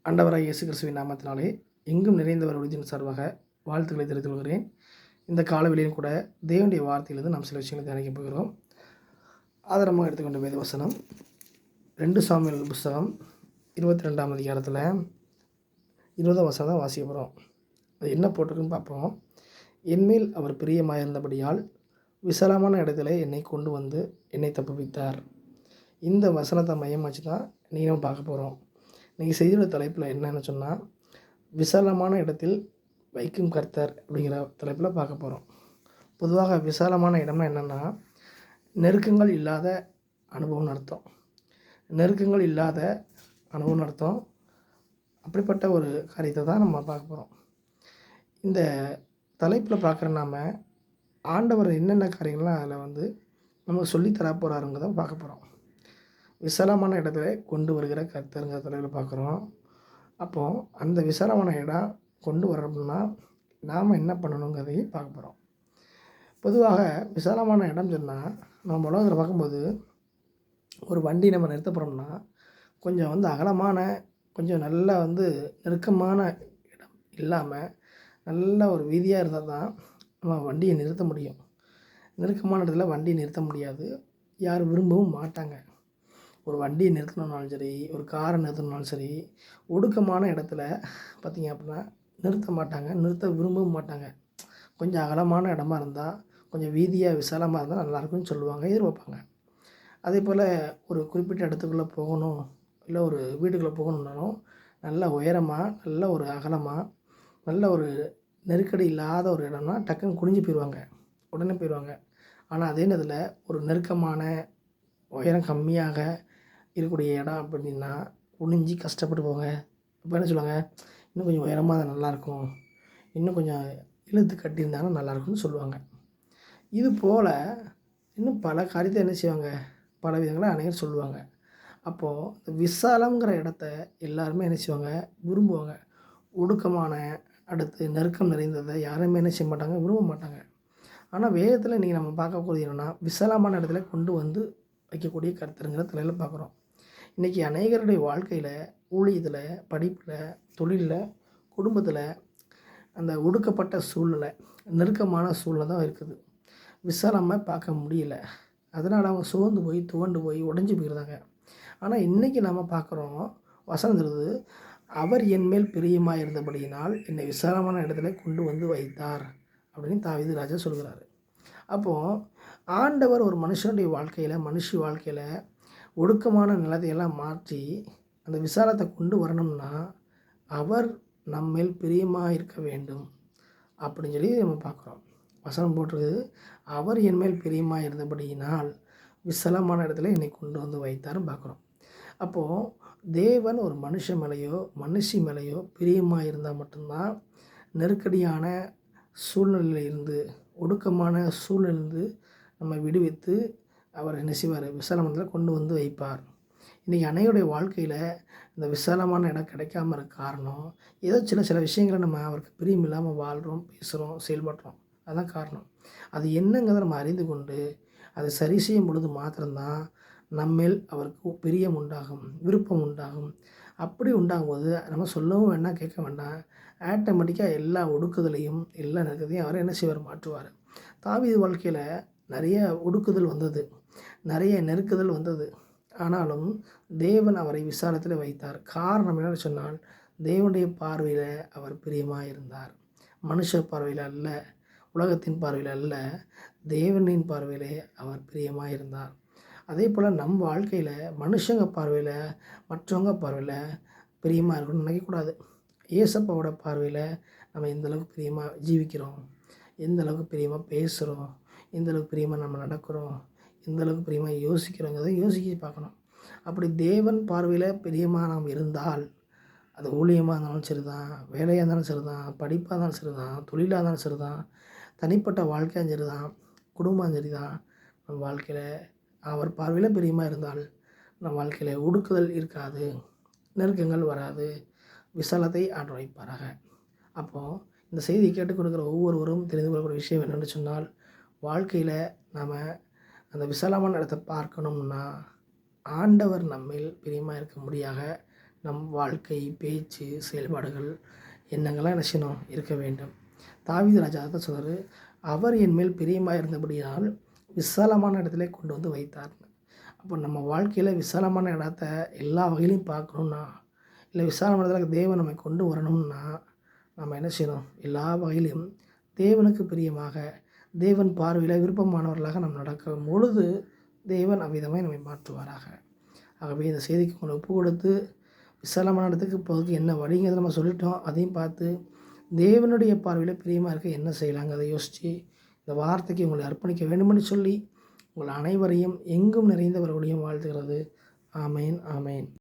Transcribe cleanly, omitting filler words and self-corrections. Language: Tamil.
ஆண்டவராகிய இயேசு கிறிஸ்துவின் நாமத்தினாலே எங்கும் நிறைந்தவர் ஒளிதின் சார்பாக வாழ்த்துக்களை தெரிவித்துக் கொள்கிறேன். இந்த காலவெளியும் கூட தேவனுடைய வார்த்தையிலிருந்து நாம் சில விஷயங்களை தியானிக்கப் போகிறோம். ஆதாரமாக எடுத்துக்கொண்ட வேத வசனம் 2 சாமுவேல் புஸ்தகம் 22ஆம் அதிகாரத்தில் 20ஆம் வசனம் தான் வாசிக்க போகிறோம். அது என்ன போட்டிருக்குன்னு பார்ப்போம். என்மேல் அவர் பிரியமாயிருந்தபடியால் விசாலமான இடத்துல என்னை கொண்டு வந்து என்னை தப்புவித்தார். இந்த வசனத்தை மையமாக வச்சு தான் நீங்களும் பார்க்க போகிறோம். இன்றைக்கி செய்தியோட தலைப்பில் என்னென்னு சொன்னால், விசாலமான இடத்தில் வைக்கும் கர்த்தர் அப்படிங்கிற தலைப்பில் பார்க்க போகிறோம். பொதுவாக விசாலமான இடம்னா என்னென்னா, நெருக்கங்கள் இல்லாத அனுபவம்னு அர்த்தம். நெருக்கங்கள் இல்லாத அனுபவம்னு அர்த்தம். அப்படிப்பட்ட ஒரு காரியத்தை தான் நம்ம பார்க்க போகிறோம். இந்த தலைப்பில் பார்க்குற நாம் ஆண்டவர் என்னென்ன காரியங்கள்லாம் அதில் நமக்கு சொல்லித்தர போகிறாருங்கிறத பார்க்க போகிறோம். விசாலமான இடத்துல கொண்டு வருகிற கர்த்தருங்கிற தலைப்பில் பார்க்குறோம். அப்போது அந்த விசாலமான இடம் கொண்டு வரணும்னா நாம் என்ன பண்ணணுங்கிறதையும் பார்க்க போகிறோம். பொதுவாக விசாலமான இடம் சொன்னால், நம்ம உலகத்தில் பார்க்கும்போது ஒரு வண்டி நம்ம நிறுத்த போகிறோம்னா கொஞ்சம் அகலமான, கொஞ்சம் நல்லா நெருக்கமான இடம் இல்லாமல் நல்ல ஒரு வீதியாக இருந்தால் தான் நம்ம வண்டியை நிறுத்த முடியும். நெருக்கமான இடத்துல வண்டியை நிறுத்த முடியாது, யாரும் விரும்பவும் மாட்டாங்க. ஒரு வண்டியை நிறுத்தணுன்னாலும் சரி, ஒரு காரை நிறுத்தணுன்னாலும் சரி, ஒடுக்கமான இடத்துல பார்த்திங்க அப்படின்னா நிறுத்த மாட்டாங்க, நிறுத்த விரும்பவும் மாட்டாங்க. கொஞ்சம் அகலமான இடமா இருந்தால், கொஞ்சம் வீதியாக விசாலமாக இருந்தால் நல்லாயிருக்குன்னு சொல்லுவாங்க, எதிர்பார்ப்பாங்க. அதே போல் ஒரு குறிப்பிட்ட இடத்துக்குள்ளே போகணும், இல்லை ஒரு வீட்டுக்குள்ளே போகணுன்னாலும் நல்ல உயரமாக, நல்ல ஒரு அகலமாக, நல்ல ஒரு நெருக்கடி இல்லாத ஒரு இடம்னா டக்குன்னு குனிஞ்சு போயிடுவாங்க, உடனே போயிடுவாங்க. ஆனால் அதே நேரத்தில் ஒரு நெருக்கமான, உயரம் கம்மியாக இருக்கக்கூடிய இடம் அப்படின்னா குனிஞ்சு கஷ்டப்பட்டு போங்க. அப்போ என்ன சொல்லுவாங்க, இன்னும் கொஞ்சம் உயரமாக தான் நல்லாயிருக்கும், இன்னும் கொஞ்சம் இழுத்து கட்டியிருந்தாங்கன்னா நல்லாயிருக்கும்னு சொல்லுவாங்க. இது போல் இன்னும் பல காரியத்தை என்ன செய்வாங்க, பல விதங்களை அனைவரும் சொல்லுவாங்க. அப்போது இந்த விசாலங்கிற இடத்த எல்லாருமே என்ன செய்வாங்க, விரும்புவாங்க. ஒடுக்கமான, அடுத்து நெருக்கம் நிறைந்ததை யாருமே என்ன செய்ய மாட்டாங்க, விரும்ப மாட்டாங்க. ஆனால் வேதத்தில் நீங்கள் நம்ம பார்க்கக்கூடிய என்னென்னா, விசாலமான இடத்துல கொண்டு வந்து வைக்கக்கூடிய கர்த்தருங்கிற தலையில் பார்க்குறோம். இன்றைக்கி அநேகருடைய வாழ்க்கையில், ஊழியத்தில், படிப்பில், தொழிலில், குடும்பத்தில் அந்த ஒடுக்கப்பட்ட சூழ்நிலை, நெருக்கமான சூழ்நிலை தான் இருக்குது. விசாலமாக பார்க்க முடியல. அதனால் அவங்க சோர்ந்து போய், துவண்டு போய், உடஞ்சி போயிருந்தாங்க. ஆனால் இன்றைக்கி நம்ம பார்க்குறோம், வசனம் சொல்லுது, அவர் என்மேல் பிரியமாக இருந்தபடியினால் என்னை விசாலமான இடத்துல கொண்டு வந்து வைத்தார் அப்படின்னு தாவீது ராஜா சொல்கிறாரு. அப்போது ஆண்டவர் ஒரு மனுஷனுடைய வாழ்க்கையில், மனுஷி வாழ்க்கையில் ஒடுக்கமான நிலத்தையெல்லாம் மாற்றி அந்த விசாலத்தை கொண்டு வரணும்னா அவர் நம்மேல் பிரியமாக இருக்க வேண்டும் அப்படின்னு சொல்லி நம்ம பார்க்குறோம். வசனம் போட்டிருக்கு, அவர் என்மேல் பிரியமாக இருந்தபடியினால் விசாலமான இடத்துல என்னை கொண்டு வந்து வைத்தாருன்னு பார்க்குறோம். அப்போது தேவன் ஒரு மனுஷன் மேலேயோ மனுஷி மேலேயோ பிரியமாக இருந்தால் மட்டும்தான் நெருக்கடியான சூழ்நிலையிலிருந்து, ஒடுக்கமான சூழ்நிலையிலிருந்து நம்ம விடுவித்து அவர் என்ன செய்வார், விசாலமானதில் கொண்டு வந்து வைப்பார். இன்றைக்கி அனைவருடைய வாழ்க்கையில் இந்த விசாலமான இடம் கிடைக்காம இருக்க காரணம், ஏதோ சில விஷயங்களை நம்ம அவருக்கு பிரியம் இல்லாமல் வாழ்கிறோம், பேசுகிறோம், செயல்படுறோம். அதுதான் காரணம். அது என்னங்கிறத நம்ம அறிந்து கொண்டு அதை சரி செய்யும் பொழுது மாத்திரம்தான் நம்மேல் அவருக்கு பிரியம் உண்டாகும், விருப்பம் உண்டாகும். அப்படி உண்டாகும்போது நம்ம சொல்லவும் வேண்டாம், கேட்க வேண்டாம், ஆட்டோமேட்டிக்காக எல்லா ஒடுக்குதலையும், எல்லா நெருக்கத்தையும் அவரை என்ன செய்வார், மாற்றுவார். தாவீது வாழ்க்கையில் நிறைய ஒடுக்குதல் வந்தது, நிறைய நெருக்குதல் வந்தது. ஆனாலும் தேவன் அவரை விசாலத்தில் வைத்தார். காரணம் என்னென்னு சொன்னால், தேவனுடைய பார்வையில் அவர் பிரியமாக இருந்தார். மனுஷ பார்வையில் அல்ல, உலகத்தின் பார்வையில் அல்ல, தேவனின் பார்வையிலே அவர் பிரியமாக இருந்தார். அதே போல் நம் வாழ்க்கையில் மனுஷங்க பார்வையில், மற்றவங்க பார்வையில் பிரியமாக இருக்கணும்னு நினைக்கக்கூடாது. ஏசப்பாவோட பார்வையில் நம்ம எந்தளவுக்கு பிரியமாக ஜீவிக்கிறோம், எந்தளவுக்கு பிரியமாக பேசுகிறோம், எந்தளவுக்கு பிரியமாக நம்ம நடக்கிறோம், எந்தளவுக்கு பிரியமாக யோசிக்கிறோங்கிறத யோசிக்க பார்க்கணும். அப்படி தேவன் பார்வையில் பிரியமாக நாம் இருந்தால், அது ஊழியமாக இருந்தாலும் சரி தான், வேலையாக இருந்தாலும் சரி தான், படிப்பாக இருந்தாலும் சரி தான், தொழிலாக இருந்தாலும் சரி தான், தனிப்பட்ட வாழ்க்கையும் சரி தான், குடும்பம் சரி தான், நம்ம வாழ்க்கையில் அவர் பார்வையில் பிரியமாக இருந்தால் நம் வாழ்க்கையில் ஒடுக்குதல் இருக்காது, நெருக்கங்கள் வராது, விசாலத்தை ஆண்டு வைப்பாராக. அப்போது இந்த செய்தியை கேட்டுக் கொடுக்குற ஒவ்வொருவரும் தெரிந்து கொள்ளக்கூடிய விஷயம் என்னென்னு சொன்னால், வாழ்க்கையில் நாம் அந்த விசாலமான இடத்தை பார்க்கணும்னா ஆண்டவர் நம்மில் பிரியமாக இருக்க முடியாக நம் வாழ்க்கை, பேச்சு, செயல்பாடுகள், எண்ணங்கள்லாம் என்ன செய்யணும்? இருக்க வேண்டும். தாவீது ராஜா அதான் சொல்றாரு, அவர் என் மேல் பிரியமாக இருந்தபடியால் விசாலமான இடத்திலே கொண்டு வந்து வைத்தார்ன்னு. அப்போ நம்ம வாழ்க்கையில் விசாலமான இடத்த எல்லா வகையிலையும் பார்க்கணுன்னா, இல்லை விசாலமான இடத்துல தேவன் நம்மை கொண்டு வரணும்னா, நம்ம என்ன செய்யணும்? எல்லா வகையிலும் தேவனுக்கு பிரியமாக, தேவன் பார்வையில் விருப்பமானவர்களாக நம்ம நடக்கும் பொழுது, தேவன் அவ்விதமாய் நம்மை மாற்றுவாராக. ஆகவே இந்த செய்திக்கு உங்களை ஒப்பு கொடுத்து, விசாலமான இடத்துக்கு போகிறதுக்கு என்ன வழிங்கிறத நம்ம சொல்லிட்டோம். அதையும் பார்த்து, தேவனுடைய பார்வையில் பிரியமாக இருக்க என்ன செய்யலாங்கிறத யோசித்து, இந்த வார்த்தைக்கு உங்களை அர்ப்பணிக்க வேண்டுமென்று சொல்லி, உங்கள் அனைவரையும் எங்கும் நிறைந்தவர்களையும் வாழ்த்துகிறது. ஆமேன், ஆமேன்.